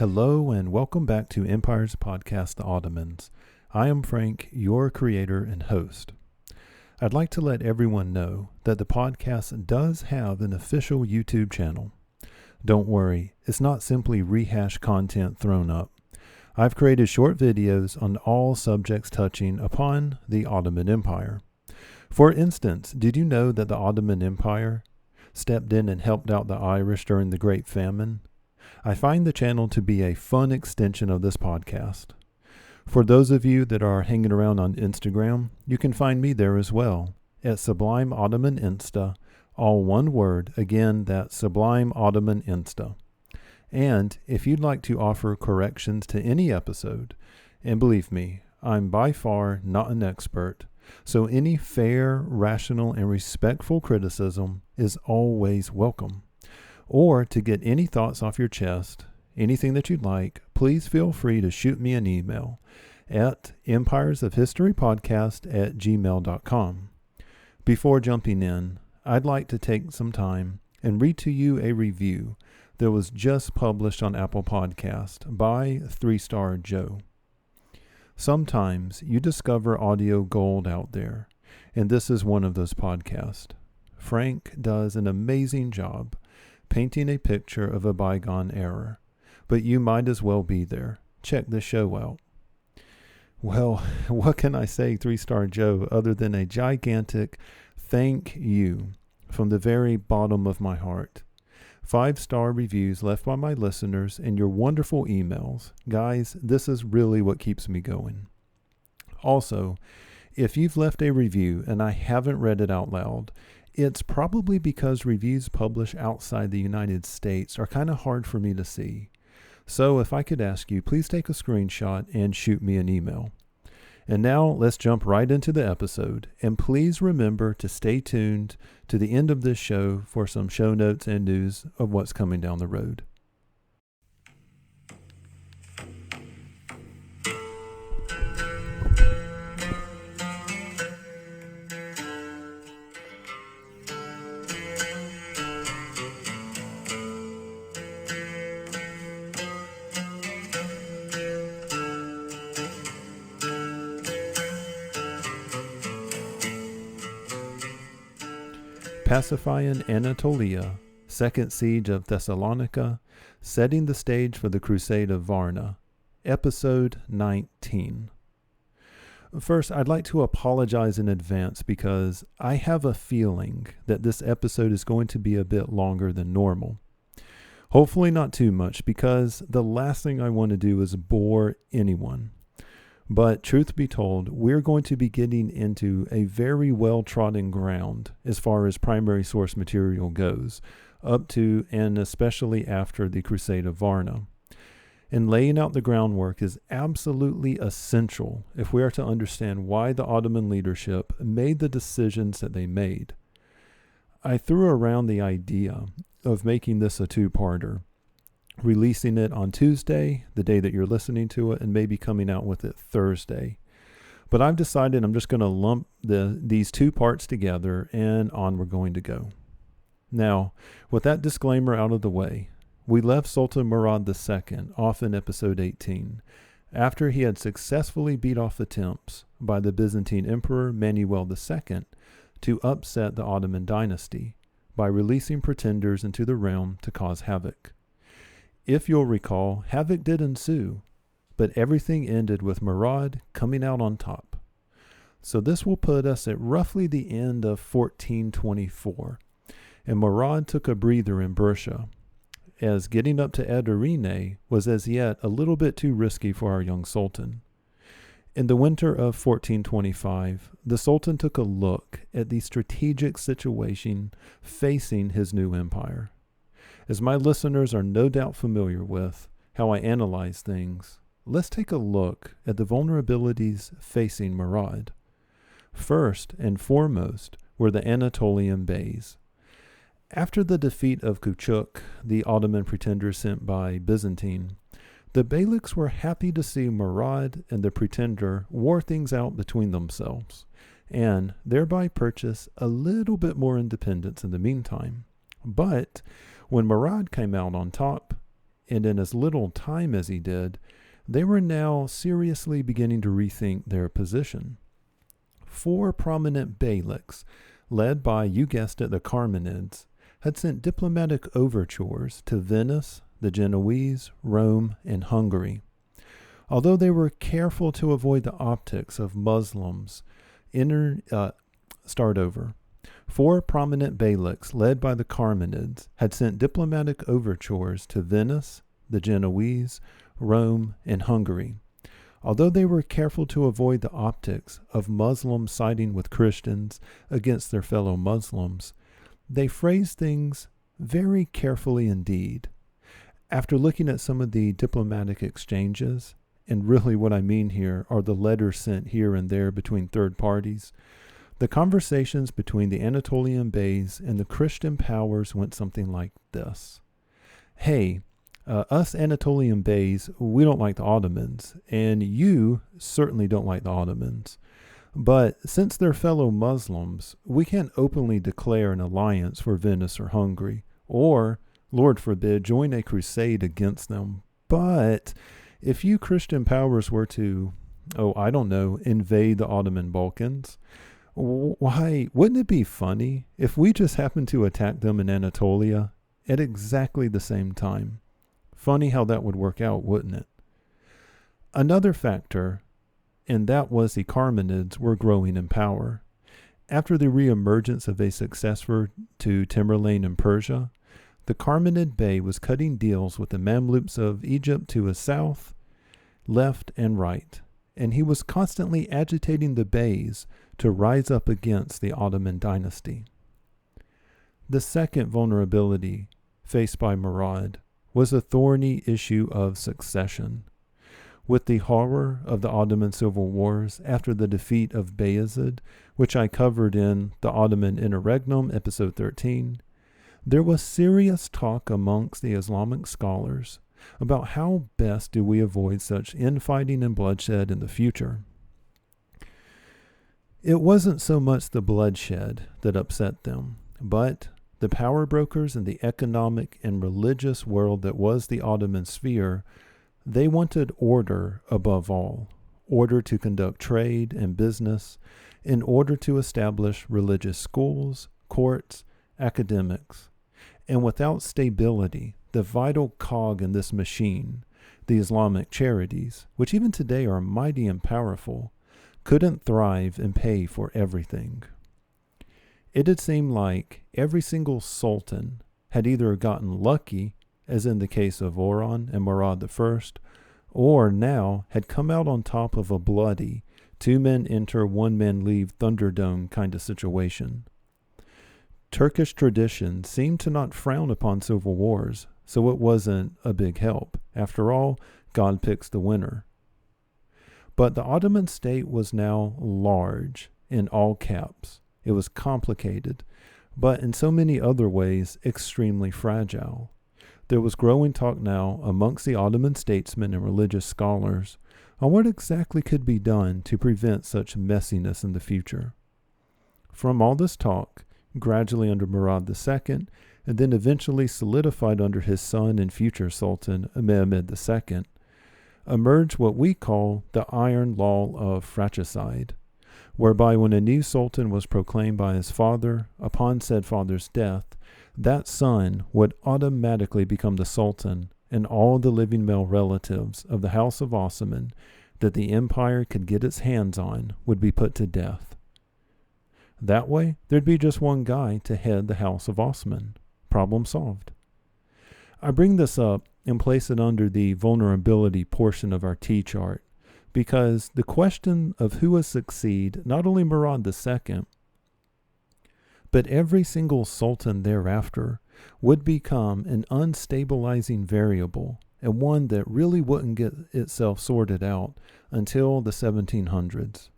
Hello and welcome back to Empiresofhistorypodcast, The Ottomans. I am Frank, your creator and host. I'd like to let everyone know that the podcast does have an official YouTube channel. Don't worry, it's not simply rehashed content thrown up. I've created short videos on all subjects touching upon the Ottoman Empire. For instance, did you know that the Ottoman Empire stepped in and helped out the Irish during the Great Famine? I find the channel to be a fun extension of this podcast. For those of you that are hanging around on Instagram, you can find me there as well, at Sublime Ottoman Insta, all one word, again, that's Sublime Ottoman Insta. And if you'd like to offer corrections to any episode, and believe me, I'm by far not an expert, so any fair, rational, and respectful criticism is always welcome. Or to get any thoughts off your chest, anything that you'd like, please feel free to shoot me an email at empiresofhistorypodcast@gmail.com. Before jumping in, I'd like to take some time and read to you a review that was just published on Apple Podcast by 3-Star Joe. Sometimes you discover audio gold out there, and this is one of those podcasts. Frank does an amazing job painting a picture of a bygone era, but you might as well be there. Check the show out. Well, what can I say, 3-Star Joe, other than a gigantic thank you from the very bottom of my heart. 5-star reviews left by my listeners and your wonderful emails. Guys, this is really what keeps me going. Also, if you've left a review and I haven't read it out loud, it's probably because reviews published outside the United States are kind of hard for me to see. So if I could ask you, please take a screenshot and shoot me an email. And now let's jump right into the episode. And please remember to stay tuned to the end of this show for some show notes and news of what's coming down the road. Pacifying Anatolia, Second Siege of Thessalonica, setting the stage for the Crusade of Varna, Episode 19. First, I'd like to apologize in advance because I have a feeling that this episode is going to be a bit longer than normal. Hopefully not too much, because the last thing I want to do is bore anyone. But truth be told, we're going to be getting into a very well-trodden ground as far as primary source material goes, up to and especially after the Crusade of Varna. And laying out the groundwork is absolutely essential if we are to understand why the Ottoman leadership made the decisions that they made. I threw around the idea of making this a two-parter, releasing it on Tuesday, the day that you're listening to it, and maybe coming out with it Thursday. But I've decided I'm just going to lump these two parts together, and on we're going to go. Now, with that disclaimer out of the way, we left Sultan Murad II off in Episode 18, after he had successfully beat off attempts by the Byzantine Emperor Manuel II to upset the Ottoman dynasty by releasing pretenders into the realm to cause havoc. If you'll recall, havoc did ensue, but everything ended with Murad coming out on top. So this will put us at roughly the end of 1424, and Murad took a breather in Bursa, as getting up to Aydinid was as yet a little bit too risky for our young sultan. In the winter of 1425, the sultan took a look at the strategic situation facing his new empire. As my listeners are no doubt familiar with how I analyze things, let's take a look at the vulnerabilities facing Murad. First and foremost were the Antolian Beys. After the defeat of Küçük, the Ottoman pretender sent by Byzantine, the Beyliks were happy to see Murad and the pretender war things out between themselves, and thereby purchase a little bit more independence in the meantime. But when Murad came out on top, and in as little time as he did, they were now seriously beginning to rethink their position. 4 prominent beyliks, led by, you guessed it, the Germanids, had sent diplomatic overtures to Venice, the Genoese, Rome, and Hungary. Although they were careful to avoid the optics of Muslims, 4 prominent beyliks, led by the Germanids, had sent diplomatic overtures to Venice, the Genoese, Rome, and Hungary. Although they were careful to avoid the optics of Muslims siding with Christians against their fellow Muslims, they phrased things very carefully indeed. After looking at some of the diplomatic exchanges, and really what I mean here are the letters sent here and there between third parties, the conversations between the Anatolian Beys and the Christian powers went something like this. Hey, us Anatolian Beys, we don't like the Ottomans, and you certainly don't like the Ottomans. But since they're fellow Muslims, we can't openly declare an alliance for Venice or Hungary, or, Lord forbid, join a crusade against them. But if you Christian powers were to, invade the Ottoman Balkans, why, wouldn't it be funny if we just happened to attack them in Anatolia at exactly the same time? Funny how that would work out, wouldn't it? Another factor, and that was the Germanids were growing in power. After the reemergence of a successor to Tamerlane in Persia, the Germinyanid Bey was cutting deals with the Mamluks of Egypt to his south, left, and right, and he was constantly agitating the Beys to rise up against the Ottoman dynasty. The second vulnerability faced by Murad was a thorny issue of succession. With the horror of the Ottoman civil wars after the defeat of Bayezid, which I covered in the Ottoman Interregnum, Episode 13, there was serious talk amongst the Islamic scholars about how best do we avoid such infighting and bloodshed in the future. It wasn't so much the bloodshed that upset them, but the power brokers in the economic and religious world that was the Ottoman sphere. They wanted order above all, order to conduct trade and business, in order to establish religious schools, courts, academics. And without stability, the vital cog in this machine, the Islamic charities, which even today are mighty and powerful, couldn't thrive and pay for everything. It had seemed like every single sultan had either gotten lucky, as in the case of Orhan and Murad I, or now had come out on top of a bloody 2 men enter, 1 man leave Thunderdome kind of situation. Turkish tradition seemed to not frown upon civil wars, so it wasn't a big help. After all, God picks the winner. But the Ottoman state was now large, in all caps. It was complicated, but in so many other ways extremely fragile. There was growing talk now amongst the Ottoman statesmen and religious scholars on what exactly could be done to prevent such messiness in the future. From all this talk, gradually under Murad II, and then eventually solidified under his son and future Sultan Mehmed II, emerged what we call the Iron Law of Fratricide, whereby when a new sultan was proclaimed by his father, upon said father's death, that son would automatically become the sultan, and all the living male relatives of the House of Ottoman that the empire could get its hands on would be put to death. That way, there'd be just one guy to head the House of Ottoman. Problem solved. I bring this up and place it under the vulnerability portion of our T-chart, because the question of who would succeed not only Murad II, but every single sultan thereafter would become an unstabilizing variable, and one that really wouldn't get itself sorted out until the 1700s.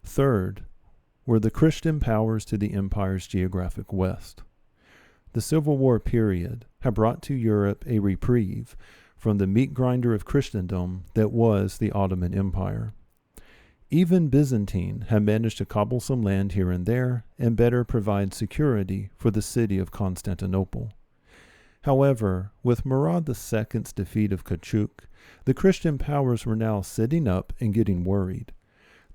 Third were the Christian powers to the empire's geographic west. The Civil War period had brought to Europe a reprieve from the meat grinder of Christendom that was the Ottoman Empire. Even Byzantine had managed to cobble some land here and there and better provide security for the city of Constantinople. However, with Murad II's defeat of Kachuk, the Christian powers were now sitting up and getting worried.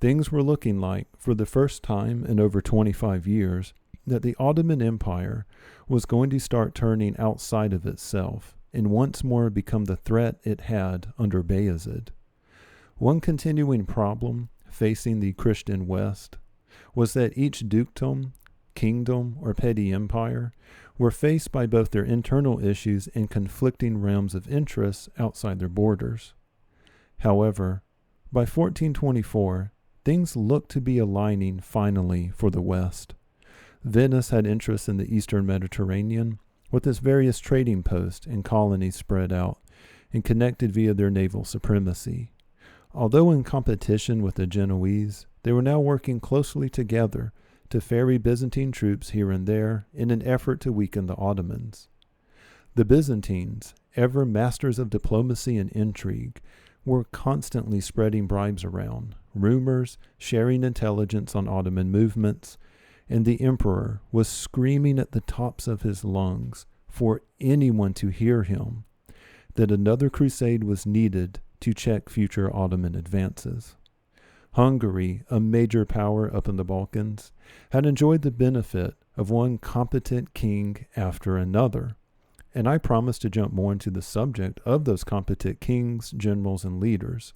Things were looking like, for the first time in over 25 years, that the Ottoman Empire was going to start turning outside of itself and once more become the threat it had under Bayezid. One continuing problem facing the Christian West was that each dukedom, kingdom, or petty empire were faced by both their internal issues and conflicting realms of interest outside their borders. However, by 1424, things looked to be aligning finally for the West. Venice had interests in the eastern Mediterranean, with its various trading posts and colonies spread out and connected via their naval supremacy. Although in competition with the Genoese, they were now working closely together to ferry Byzantine troops here and there in an effort to weaken the Ottomans. The Byzantines, ever masters of diplomacy and intrigue, were constantly spreading bribes around, rumors, sharing intelligence on Ottoman movements, and the emperor was screaming at the tops of his lungs for anyone to hear him that another crusade was needed to check future Ottoman advances. Hungary, a major power up in the Balkans, had enjoyed the benefit of one competent king after another, and I promise to jump more into the subject of those competent kings, generals, and leaders.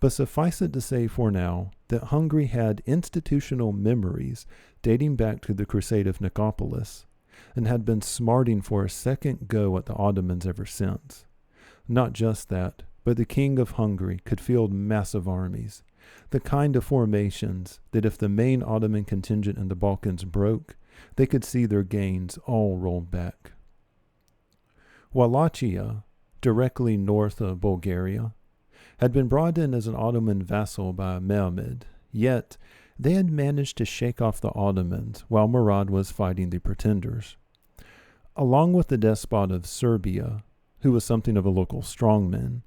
But suffice it to say for now that Hungary had institutional memories dating back to the Crusade of Nicopolis, and had been smarting for a second go at the Ottomans ever since. Not just that, but the King of Hungary could field massive armies, the kind of formations that if the main Ottoman contingent in the Balkans broke, they could see their gains all rolled back. Wallachia, directly north of Bulgaria, had been brought in as an Ottoman vassal by Mehmed, yet they had managed to shake off the Ottomans while Murad was fighting the pretenders. Along with the despot of Serbia, who was something of a local strongman,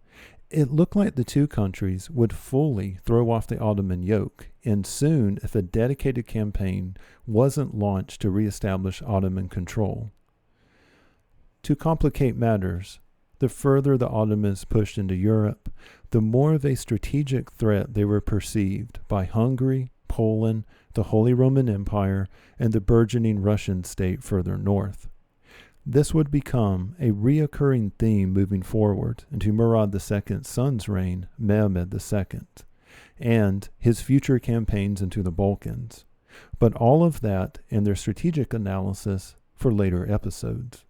it looked like the two countries would fully throw off the Ottoman yoke, and soon if a dedicated campaign wasn't launched to reestablish Ottoman control. To complicate matters, the further the Ottomans pushed into Europe, the more of a strategic threat they were perceived by Hungary, Poland, the Holy Roman Empire, and the burgeoning Russian state further north. This would become a reoccurring theme moving forward into Murad II's son's reign, Mehmed II, and his future campaigns into the Balkans. But all of that and their strategic analysis for later episodes.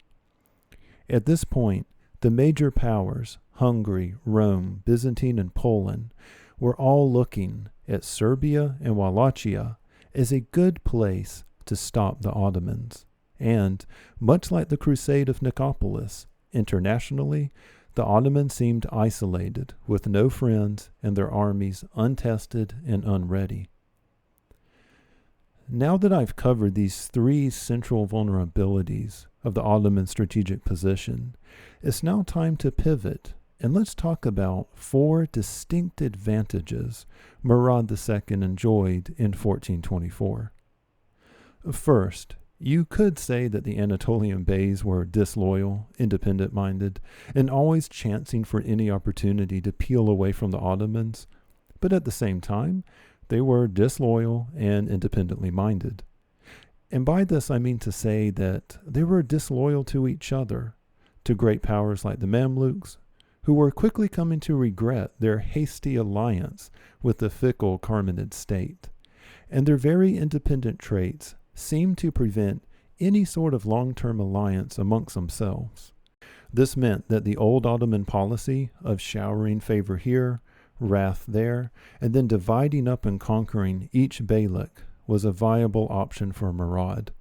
At this point, the major powers, Hungary, Rome, Byzantine, and Poland, were all looking at Serbia and Wallachia as a good place to stop the Ottomans. And, much like the Crusade of Nicopolis, internationally, the Ottomans seemed isolated, with no friends and their armies untested and unready. Now that I've covered these three central vulnerabilities of the Ottoman strategic position, it's now time to pivot, and let's talk about four distinct advantages Murad II enjoyed in 1424. First, you could say that the Anatolian Beys were disloyal, independent-minded, and always chancing for any opportunity to peel away from the Ottomans, but at the same time, they were disloyal and independently minded. And by this I mean to say that they were disloyal to each other, to great powers like the Mamluks, who were quickly coming to regret their hasty alliance with the fickle Germinyanid state, and their very independent traits seemed to prevent any sort of long-term alliance amongst themselves. This meant that the old Ottoman policy of showering favor here, wrath there, and then dividing up and conquering each beylik was a viable option for Murad.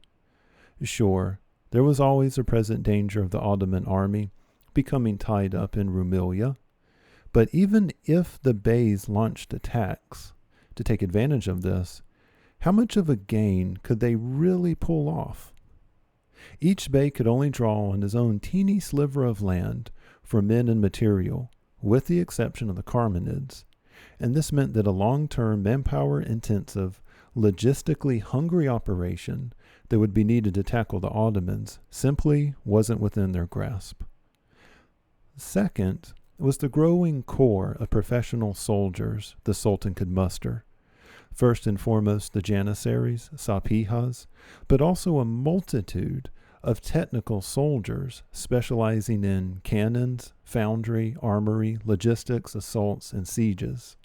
Sure, there was always the present danger of the Ottoman army becoming tied up in Rumelia, but even if the Beys launched attacks to take advantage of this, how much of a gain could they really pull off? Each bey could only draw on his own teeny sliver of land for men and material, with the exception of the Germanids, and this meant that a long-term, manpower-intensive, logistically hungry operation that would be needed to tackle the Ottomans simply wasn't within their grasp. Second was the growing core of professional soldiers the Sultan could muster. First and foremost the Janissaries, Sapihas, but also a multitude of technical soldiers specializing in cannons, foundry, armory, logistics, assaults, and sieges.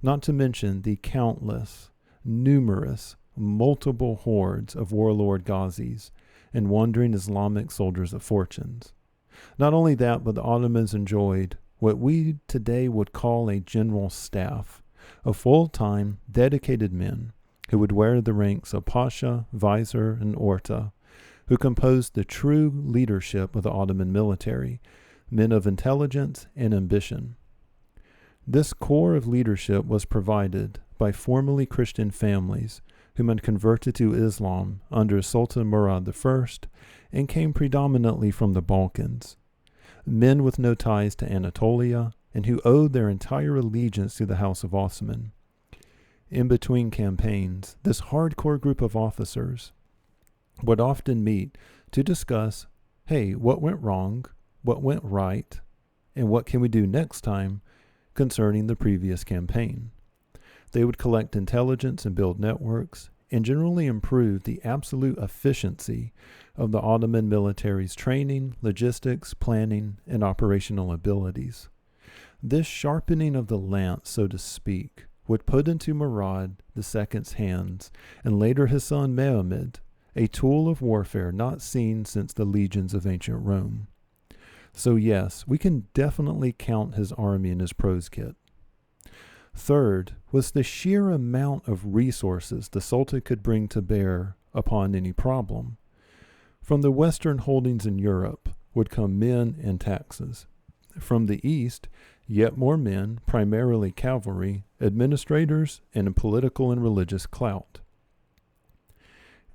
Not to mention the countless, numerous, multiple hordes of warlord Ghazis and wandering Islamic soldiers of fortunes. Not only that, but the Ottomans enjoyed what we today would call a general staff of full-time, dedicated men who would wear the ranks of Pasha, Vizier, and Orta, who composed the true leadership of the Ottoman military, men of intelligence and ambition. This core of leadership was provided by formerly Christian families whom had converted to Islam under Sultan Murad I and came predominantly from the Balkans. Men with no ties to Anatolia and who owed their entire allegiance to the House of Osman. In between campaigns, this hardcore group of officers would often meet to discuss, hey, what went wrong, what went right, and what can we do next time concerning the previous campaign. They would collect intelligence and build networks, and generally improve the absolute efficiency of the Ottoman military's training, logistics, planning, and operational abilities. This sharpening of the lance, so to speak, would put into Murad II's hands, and later his son Mehmed, a tool of warfare not seen since the legions of ancient Rome. So yes, we can definitely count his army in his prose kit. Third was the sheer amount of resources the Sultan could bring to bear upon any problem. From the western holdings in Europe would come men and taxes. From the east, yet more men, primarily cavalry, administrators, and political and religious clout.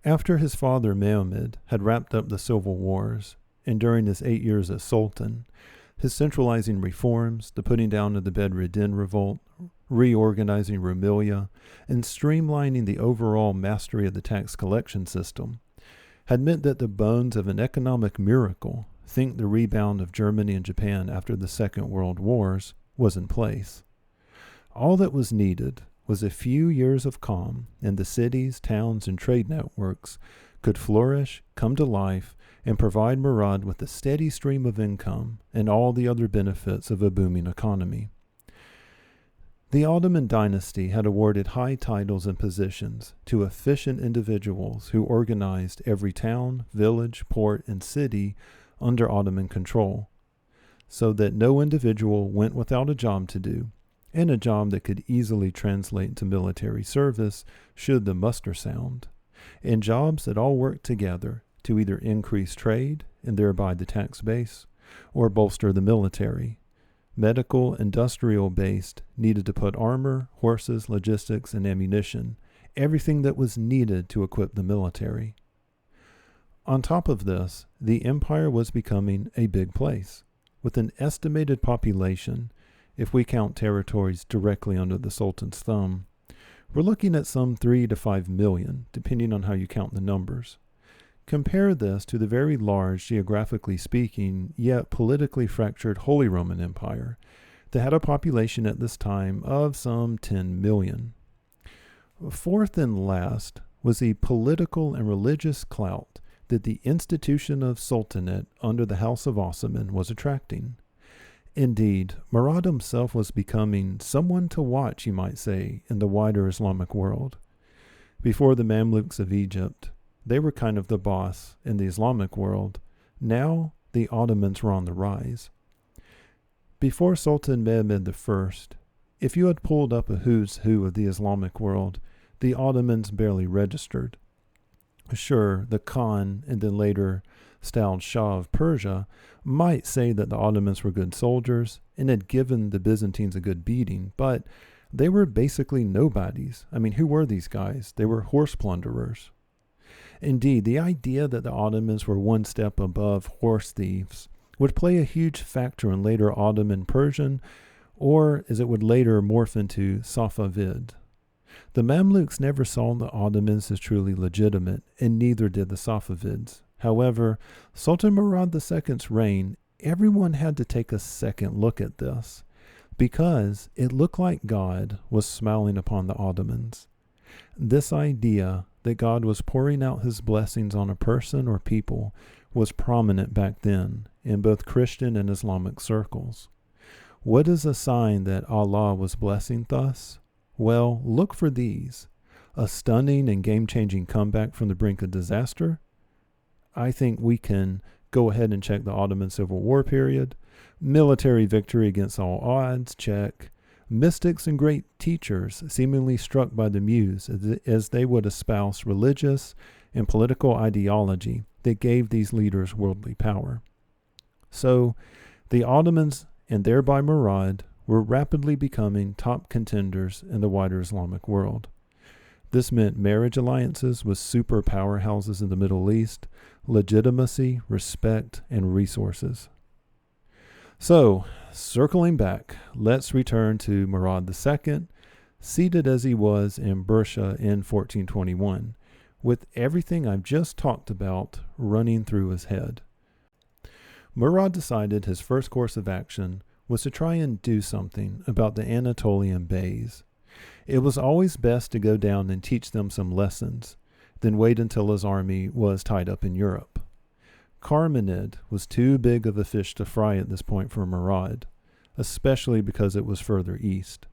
After his father Mehmed had wrapped up the civil wars, and during his 8 years as Sultan, his centralizing reforms, the putting down of the Bedreddin revolt, reorganizing Rumelia, and streamlining the overall mastery of the tax collection system, had meant that the bones of an economic miracle, think the rebound of Germany and Japan after the Second World Wars, was in place. All that was needed was a few years of calm, and the cities, towns, and trade networks could flourish, come to life, and provide Murad with a steady stream of income and all the other benefits of a booming economy. The Ottoman dynasty had awarded high titles and positions to efficient individuals who organized every town, village, port, and city under Ottoman control, so that no individual went without a job to do, and a job that could easily translate into military service should the muster sound, and jobs that all worked together to either increase trade and thereby the tax base, or bolster the military. Medical, industrial-based, needed to put armor, horses, logistics, and ammunition, everything that was needed to equip the military. On top of this, the empire was becoming a big place, with an estimated population, if we count territories directly under the Sultan's thumb. We're looking at some 3 to 5 million, depending on how you count the numbers. Compare this to the very large, geographically speaking, yet politically fractured Holy Roman Empire that had a population at this time of some 10 million. Fourth and last was the political and religious clout that the institution of Sultanate under the House of Osman was attracting. Indeed, Murad himself was becoming someone to watch, you might say, in the wider Islamic world. Before the Mamluks of Egypt, they were kind of the boss in the Islamic world. Now, the Ottomans were on the rise. Before Sultan Mehmed I, if you had pulled up a who's who of the Islamic world, the Ottomans barely registered. Sure, the Khan, and then later styled Shah of Persia, might say that the Ottomans were good soldiers and had given the Byzantines a good beating, but they were basically nobodies. I mean, who were these guys? They were horse plunderers. Indeed, the idea that the Ottomans were one step above horse thieves would play a huge factor in later Ottoman Persian, or as it would later morph into Safavid. The Mamluks never saw the Ottomans as truly legitimate, and neither did the Safavids. However, Sultan Murad II's reign, everyone had to take a second look at this, because it looked like God was smiling upon the Ottomans. This idea that God was pouring out his blessings on a person or people was prominent back then in both Christian and Islamic circles. What is a sign that Allah was blessing thus? Well, look for these. A stunning and game-changing comeback from the brink of disaster. I think we can go ahead and check the Ottoman Civil War period. Military victory against all odds, check. Mystics and great teachers seemingly struck by the muse as they would espouse religious and political ideology that gave these leaders worldly power. So, the Ottomans, and thereby Murad, were rapidly becoming top contenders in the wider Islamic world. This meant marriage alliances with super powerhouses in the Middle East, legitimacy, respect, and resources. So, circling back, let's return to Murad II, seated as he was in Bursa in 1421, with everything I've just talked about running through his head. Murad decided his first course of action was to try and do something about the Anatolian Beys. It was always best to go down and teach them some lessons, then wait until his army was tied up in Europe. Germinyanid was too big of a fish to fry at this point for Murad, especially because it was further east.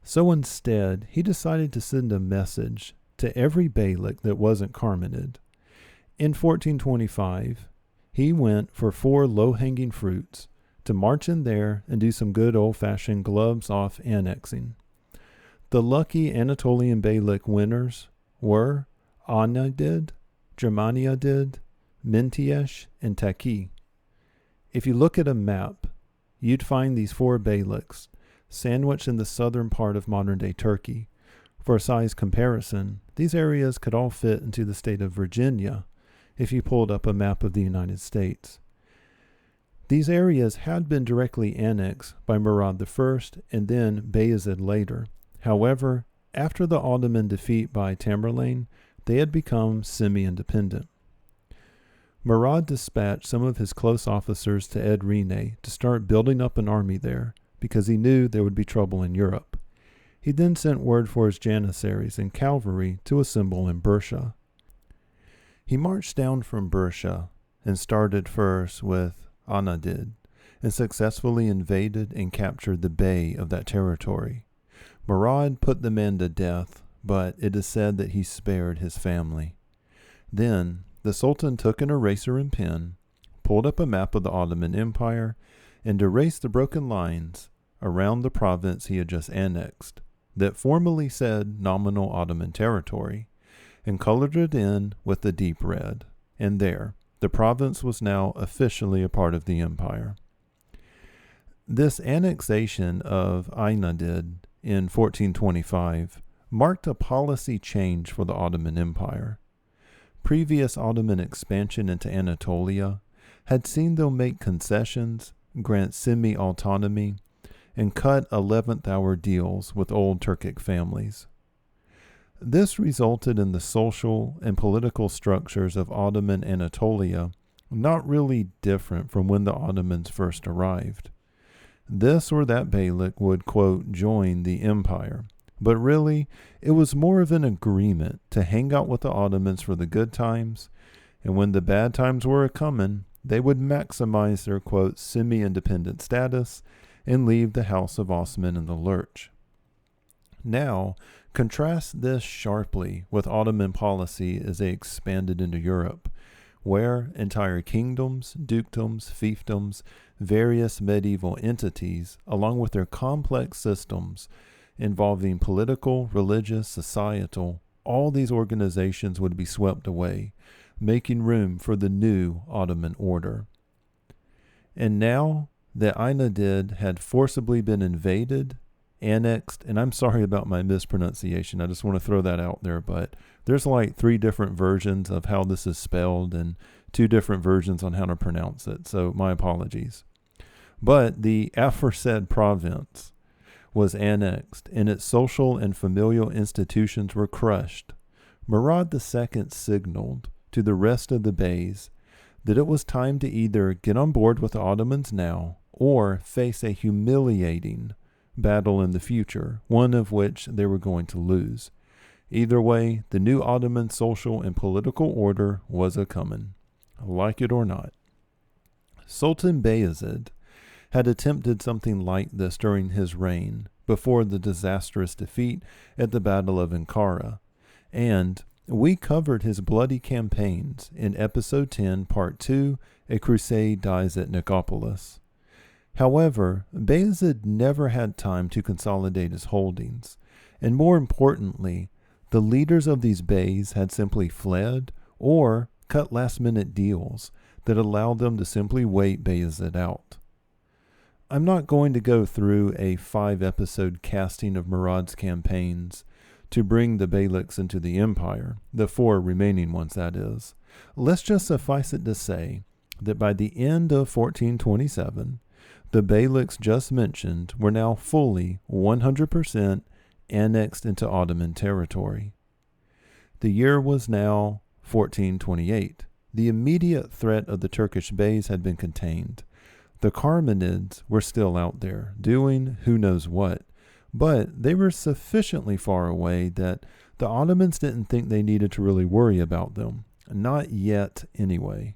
So instead, he decided to send a message to every beylik that wasn't Germinyanid. In 1425, he went for 4 low-hanging fruits to march in there and do some good old-fashioned gloves-off annexing. The lucky Anatolian beylik winners were Aydinid, Germinyanid, Menteşe and Teke. If you look at a map, you'd find these 4 beyliks sandwiched in the southern part of modern-day Turkey. For a size comparison, these areas could all fit into the state of Virginia if you pulled up a map of the United States. These areas had been directly annexed by Murad I and then Bayezid later. However, after the Ottoman defeat by Tamerlane, they had become semi-independent. Murad dispatched some of his close officers to Edirne to start building up an army there because he knew there would be trouble in Europe. He then sent word for his janissaries and cavalry to assemble in Bursa. He marched down from Bursa and started first with Aydinid and successfully invaded and captured the bay of that territory. Murad put the man to death, but it is said that he spared his family. Then the Sultan took an eraser and pen, pulled up a map of the Ottoman Empire, and erased the broken lines around the province he had just annexed that formerly said nominal Ottoman territory, and colored it in with the deep red. And there, the province was now officially a part of the empire. This annexation of Aydinid in 1425 marked a policy change for the Ottoman Empire. Previous Ottoman expansion into Anatolia had seen them make concessions, grant semi-autonomy, and cut 11th-hour deals with old Turkic families. This resulted in the social and political structures of Ottoman Anatolia not really different from when the Ottomans first arrived. This or that beylik would, quote, join the empire, but really it was more of an agreement to hang out with the Ottomans for the good times, and when the bad times were a-comin', they would maximize their, quote, semi-independent status and leave the House of Osman in the lurch. Now, contrast this sharply with Ottoman policy as they expanded into Europe, where entire kingdoms, dukedoms, fiefdoms, various medieval entities, along with their complex systems involving political, religious, societal, all these organizations would be swept away, making room for the new Ottoman order. And now that Aydinid had forcibly been invaded, annexed, and I'm sorry about my mispronunciation, I just want to throw that out there, but there's like 3 different versions of how this is spelled and 2 different versions on how to pronounce it, so my apologies. But the aforesaid province was annexed and its social and familial institutions were crushed, Murad II signaled to the rest of the Beys that it was time to either get on board with the Ottomans now or face a humiliating battle in the future, one of which they were going to lose. Either way, the new Ottoman social and political order was a-comin', like it or not. Sultan Bayezid had attempted something like this during his reign before the disastrous defeat at the Battle of Ankara, and we covered his bloody campaigns in Episode 10, Part 2, A Crusade Dies at Nicopolis. However, Bayezid never had time to consolidate his holdings, and more importantly, the leaders of these beys had simply fled or cut last-minute deals that allowed them to simply wait Bayezid out. I'm not going to go through a 5-episode casting of Murad's campaigns to bring the Beyliks into the empire, the 4 remaining ones that is. Let's just suffice it to say that by the end of 1427, the Beyliks just mentioned were now fully 100% annexed into Ottoman territory. The year was now 1428. The immediate threat of the Turkish Beys had been contained. The Germanids were still out there, doing who knows what, but they were sufficiently far away that the Ottomans didn't think they needed to really worry about them. Not yet, anyway.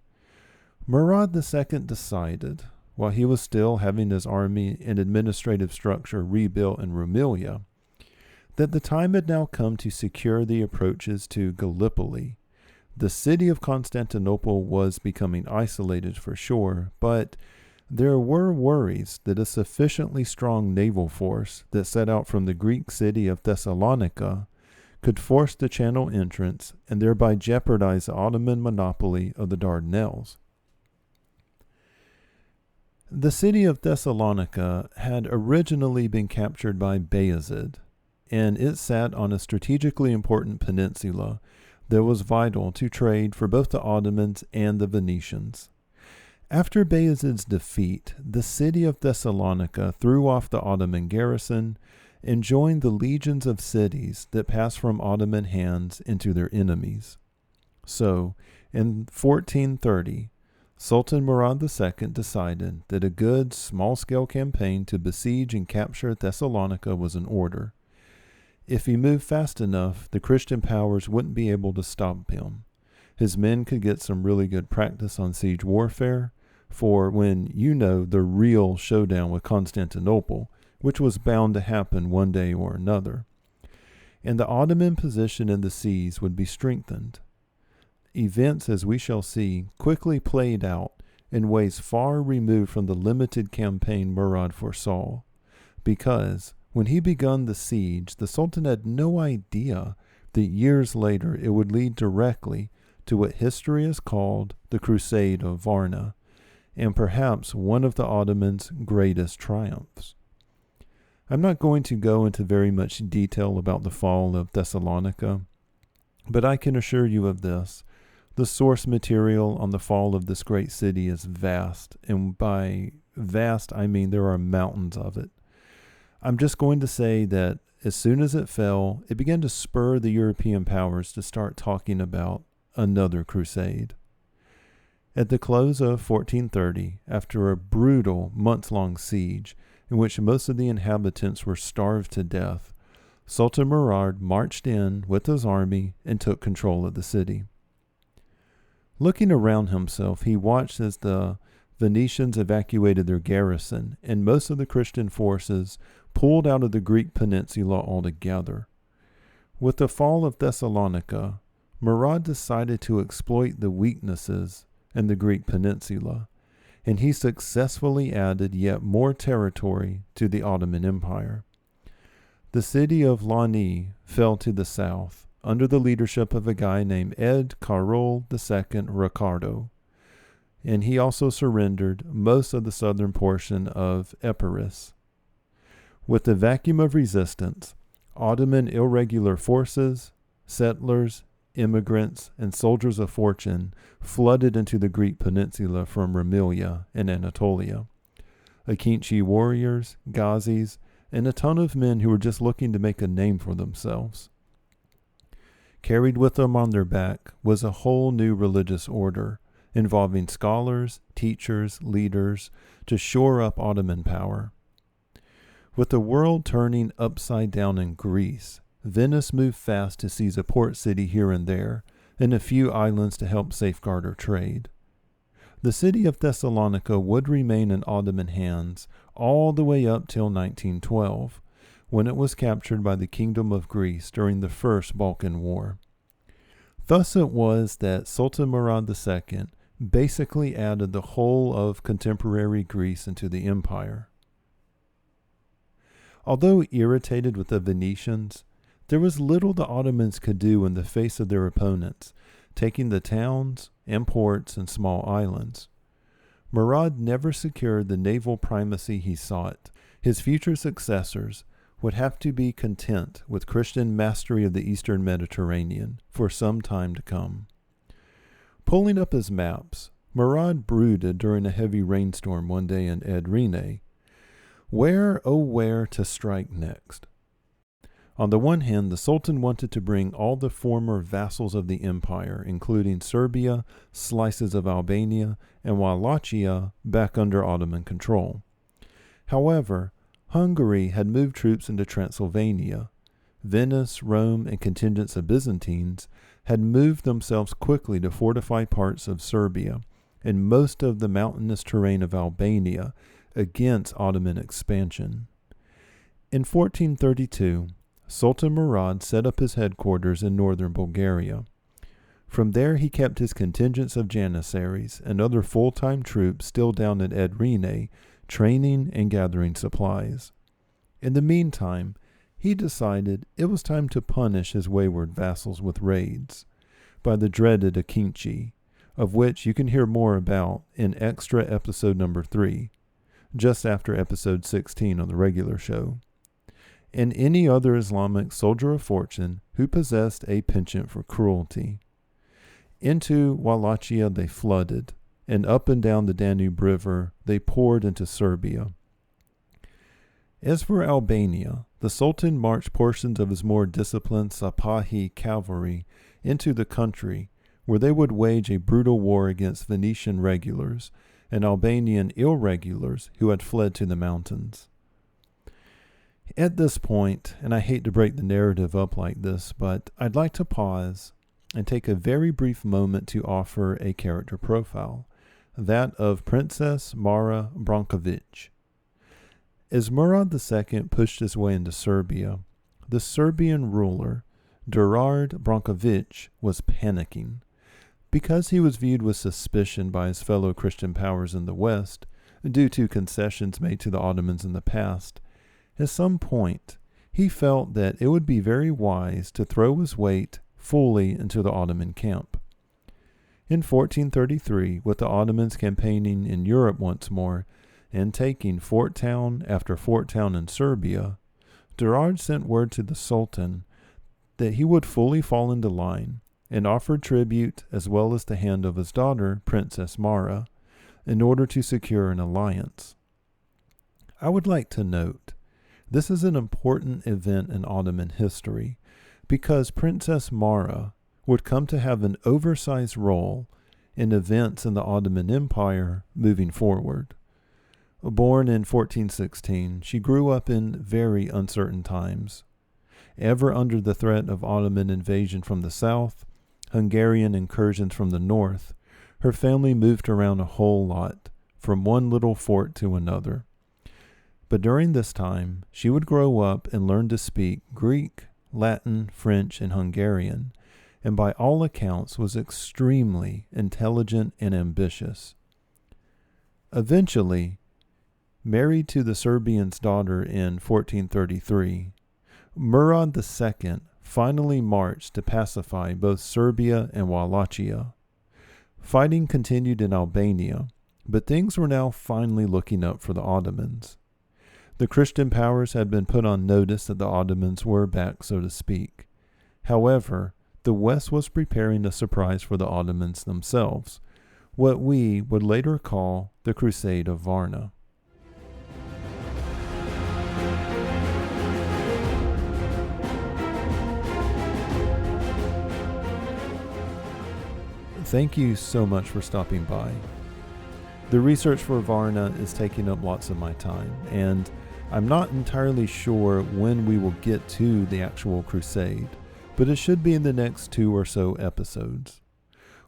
Murad II decided, while he was still having his army and administrative structure rebuilt in Rumelia, that the time had now come to secure the approaches to Gallipoli. The city of Constantinople was becoming isolated for sure, but there were worries that a sufficiently strong naval force that set out from the Greek city of Thessalonica could force the channel entrance and thereby jeopardize the Ottoman monopoly of the Dardanelles. The city of Thessalonica had originally been captured by Bayezid, and it sat on a strategically important peninsula that was vital to trade for both the Ottomans and the Venetians. After Bayezid's defeat, the city of Thessalonica threw off the Ottoman garrison and joined the legions of cities that passed from Ottoman hands into their enemies. So, in 1430, Sultan Murad II decided that a good, small-scale campaign to besiege and capture Thessalonica was in order. If he moved fast enough, the Christian powers wouldn't be able to stop him. His men could get some really good practice on siege warfare for when the real showdown with Constantinople, which was bound to happen one day or another. And the Ottoman position in the seas would be strengthened. Events, as we shall see, quickly played out in ways far removed from the limited campaign Murad foresaw, because when he begun the siege, the Sultan had no idea that years later it would lead directly to what history has called the Crusade of Varna, and perhaps one of the Ottomans' greatest triumphs. I'm not going to go into very much detail about the fall of Thessalonica, but I can assure you of this. The source material on the fall of this great city is vast, and by vast I mean there are mountains of it. I'm just going to say that as soon as it fell, it began to spur the European powers to start talking about another crusade. At the close of 1430, after a brutal months-long siege in which most of the inhabitants were starved to death, Sultan Murad marched in with his army and took control of the city. Looking around himself, he watched as the Venetians evacuated their garrison and most of the Christian forces pulled out of the Greek peninsula altogether. With the fall of Thessalonica, Murad decided to exploit the weaknesses in the Greek peninsula, and he successfully added yet more territory to the Ottoman Empire. The city of Lani fell to the south, under the leadership of a guy named Ed Carol II Ricardo, and he also surrendered most of the southern portion of Epirus. With the vacuum of resistance, Ottoman irregular forces, settlers, immigrants, and soldiers of fortune flooded into the Greek peninsula from Rumelia and Anatolia. Akinji warriors, Ghazis, and a ton of men who were just looking to make a name for themselves. Carried with them on their back was a whole new religious order, involving scholars, teachers, leaders, to shore up Ottoman power. With the world turning upside down in Greece, Venice moved fast to seize a port city here and there, and a few islands to help safeguard her trade. The city of Thessalonica would remain in Ottoman hands all the way up till 1912, when it was captured by the Kingdom of Greece during the First Balkan War. Thus it was that Sultan Murad II basically added the whole of contemporary Greece into the empire. Although irritated with the Venetians, there was little the Ottomans could do in the face of their opponents, taking the towns and ports and small islands. Murad never secured the naval primacy he sought. His future successors would have to be content with Christian mastery of the eastern Mediterranean for some time to come. Pulling up his maps, Murad brooded during a heavy rainstorm one day in Aydinid. Where, oh where, to strike next? On the one hand, the Sultan wanted to bring all the former vassals of the empire, including Serbia, slices of Albania, and Wallachia, back under Ottoman control. However, Hungary had moved troops into Transylvania. Venice, Rome, and contingents of Byzantines had moved themselves quickly to fortify parts of Serbia and most of the mountainous terrain of Albania against Ottoman expansion. In 1432, Sultan Murad set up his headquarters in northern Bulgaria. From there he kept his contingents of janissaries and other full-time troops still down at Aydinid, training and gathering supplies. In the meantime, he decided it was time to punish his wayward vassals with raids by the dreaded Akinji, of which you can hear more about in extra episode number 3, just after episode 16 on the regular show, and any other Islamic soldier of fortune who possessed a penchant for cruelty. Into Wallachia they flooded, and up and down the Danube River they poured into Serbia. As for Albania, the Sultan marched portions of his more disciplined Sipahi cavalry into the country, where they would wage a brutal war against Venetian regulars and Albanian irregulars who had fled to the mountains. At this point, and I hate to break the narrative up like this, but I'd like to pause and take a very brief moment to offer a character profile, that of Princess Mara Branković. As Murad II pushed his way into Serbia, the Serbian ruler, Durad Branković, was panicking. Because he was viewed with suspicion by his fellow Christian powers in the West, due to concessions made to the Ottomans in the past, at some point he felt that it would be very wise to throw his weight fully into the Ottoman camp. In 1433, with the Ottomans campaigning in Europe once more, and taking fort town after fort town in Serbia, Durad sent word to the Sultan that he would fully fall into line, and offered tribute as well as the hand of his daughter, Princess Mara, in order to secure an alliance. I would like to note, this is an important event in Ottoman history, because Princess Mara would come to have an oversized role in events in the Ottoman Empire moving forward. Born in 1416, she grew up in very uncertain times. Ever under the threat of Ottoman invasion from the south, Hungarian incursions from the north, her family moved around a whole lot, from one little fort to another. But during this time, she would grow up and learn to speak Greek, Latin, French, and Hungarian, and by all accounts was extremely intelligent and ambitious. Eventually, married to the Serbian's daughter in 1433, Murad II finally marched to pacify both Serbia and Wallachia. Fighting continued in Albania, but things were now finally looking up for the Ottomans. The Christian powers had been put on notice that the Ottomans were back, so to speak. However, the West was preparing a surprise for the Ottomans themselves, what we would later call the Crusade of Varna. thank you so much for stopping by. The research for Varna is taking up lots of my time, and I'm not entirely sure when we will get to the actual crusade, but it should be in the next 2 or so episodes.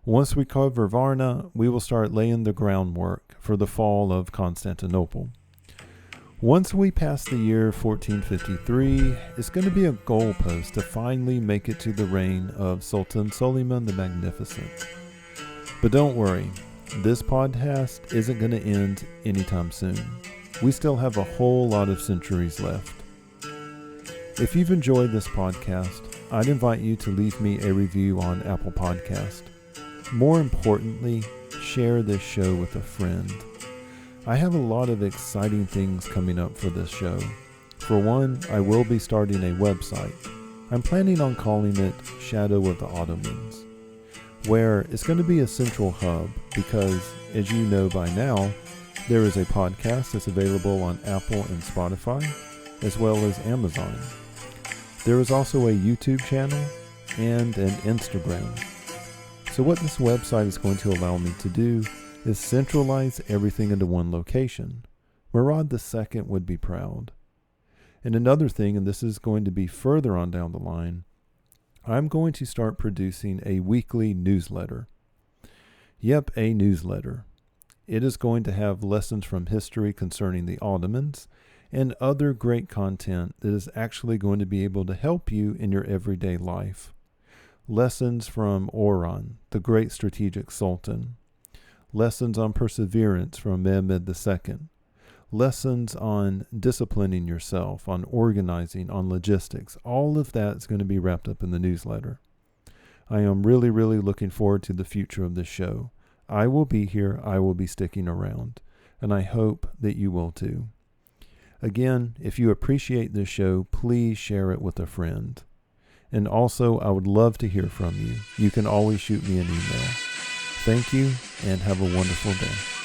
Once we cover Varna, we will start laying the groundwork for the fall of Constantinople. Once we pass the year 1453, it's going to be a goalpost to finally make it to the reign of Sultan Suleiman the Magnificent. But don't worry, this podcast isn't going to end anytime soon. We still have a whole lot of centuries left. If you've enjoyed this podcast, I'd invite you to leave me a review on Apple Podcast. More importantly, share this show with a friend. I have a lot of exciting things coming up for this show. For one, I will be starting a website. I'm planning on calling it Shadow of the Ottomans, where it's going to be a central hub because, as you know by now, there is a podcast that's available on Apple and Spotify, as well as Amazon. There is also a YouTube channel and an Instagram. So what this website is going to allow me to do is centralize everything into one location. Murad II would be proud. And another thing, and this is going to be further on down the line, I'm going to start producing a weekly newsletter. Yep, a newsletter. It is going to have lessons from history concerning the Ottomans and other great content that is actually going to be able to help you in your everyday life. Lessons from Orhan, the great strategic sultan. Lessons on perseverance from Mehmed II. Lessons on disciplining yourself, on organizing, on logistics. All of that is going to be wrapped up in the newsletter. I am really, really looking forward to the future of this show. I will be here. I will be sticking around. And I hope that you will too. Again, if you appreciate this show, please share it with a friend. And also, I would love to hear from you. You can always shoot me an email. Thank you, and have a wonderful day.